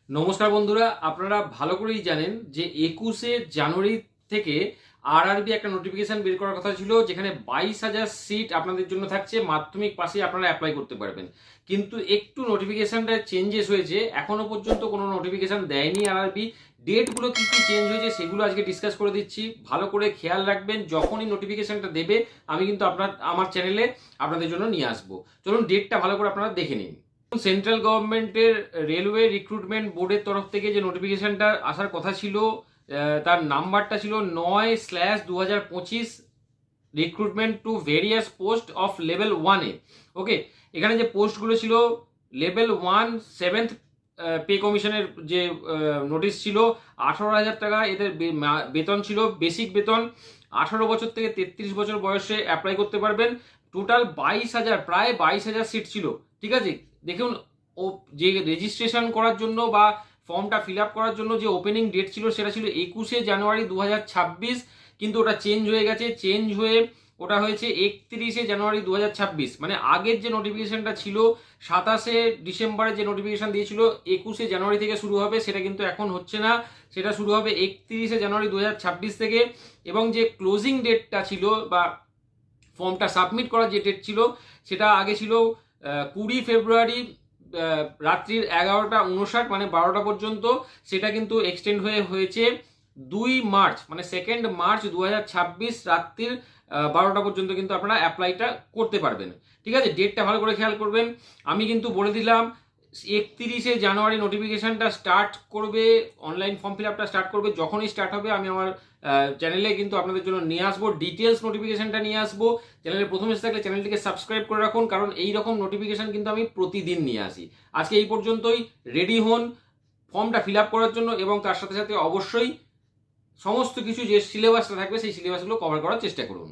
নমস্কার বন্ধুরা, আপনারা ভালো করেই জানেন যে 21শে জানুয়ারি থেকে আরআরবি একটা নোটিফিকেশন বের করার কথা ছিল, যেখানে 22,000 সিট আপনাদের জন্য থাকছে। মাধ্যমিক পাশে আপনারা অ্যাপ্লাই করতে পারবেন, কিন্তু একটু নোটিফিকেশনটা চেঞ্জেস হয়েছে। এখনো পর্যন্ত কোনো নোটিফিকেশন দেয়নি আরআরবি। ডেটগুলো কি কি চেঞ্জ হয়েছে সেগুলো আজকে ডিসকাস করে দিচ্ছি। ভালো করে খেয়াল রাখবেন, যখনই নোটিফিকেশনটা দেবে আমি কিন্তু আমার চ্যানেলে আপনাদের জন্য নিয়ে আসবো। চলুন ডেটটা ভালো করে আপনারা দেখে নিন। সেন্ট্রাল গভর্নমেন্টের রেলওয়ে রিক্রুটমেন্ট বোর্ডের তরফ থেকে যে নোটিফিকেশনটা আসার কথা ছিল, তার নাম্বারটা ছিল 9/2025, recruitment to various post of level 1-এ। ওকে, এখানে যে পোস্টগুলো ছিল লেভেল 1 সেভেন্থ পে কমিশনের যে নোটিশ ছিল, 18,000 টাকা এদের বেতন ছিল, বেসিক বেতন। 18 বছর থেকে 33 বছর বয়সে অ্যাপ্লাই করতে পারবেন। টোটাল 22,000, প্রায় 22,000 সিট ছিল। ঠিক আছে, দেখুন, ও যে রেজিস্ট্রেশন করার জন্য বা ফর্মটা ফিল আপ করার জন্য যে ওপেনিং ডেট ছিল সেটা ছিল 21শে জানুয়ারি 2026, কিন্তু ওটা চেঞ্জ হয়ে গেছে। চেঞ্জ হয়ে ওটা হয়েছে 31শে জানুয়ারি 2026। মানে আগের যে নোটিফিকেশনটা ছিল 27শে ডিসেম্বরে যে নোটিফিকেশন দিয়েছিল 21শে জানুয়ারি থেকে শুরু হবে, সেটা কিন্তু এখন হচ্ছে না। সেটা শুরু হবে 31শে জানুয়ারি 2026 থেকে। এবং যে ক্লোজিং ডেটটা ছিল বা ফর্মটা সাবমিট করার যে ডেট ছিল, সেটা আগে ছিল 20 ফেব্রুয়ারি রাত্রির 11:59, মানে 12টা পর্যন্ত। সেটা কিন্তু এক্সটেন্ড হয়েছে 2 মার্চ, মানে 2 মার্চ 2026 রাত্রির 12টা পর্যন্ত কিন্তু আপনারা অ্যাপ্লাইটা করতে পারবেন। ঠিক আছে, ডেটটা ভালো করে খেয়াল করবেন। আমি কিন্তু বলে দিলাম 31শে জানুয়ারি নোটিফিকেশনটা স্টার্ট করবে, অনলাইন ফর্ম ফিল আপটা স্টার্ট করবে। যখনই স্টার্ট হবে আমি আমার চ্যানেলে কিন্তু আপনাদের জন্য নিয়ে আসবো, ডিটেলস নোটিফিকেশনটা নিয়ে আসবো। চ্যানেলে প্রথম এসে থাকলে চ্যানেলটিকে সাবস্ক্রাইব করে রাখুন, কারণ এই রকম নোটিফিকেশন কিন্তু আমি প্রতিদিন নিয়ে আসি। আজকে এই পর্যন্তই। রেডি হন ফর্মটা ফিল আপ করার জন্য, এবং তার সাথে সাথে অবশ্যই সমস্ত কিছু যে সিলেবাসটা থাকবে সেই সিলেবাসগুলো কভার করার চেষ্টা করুন।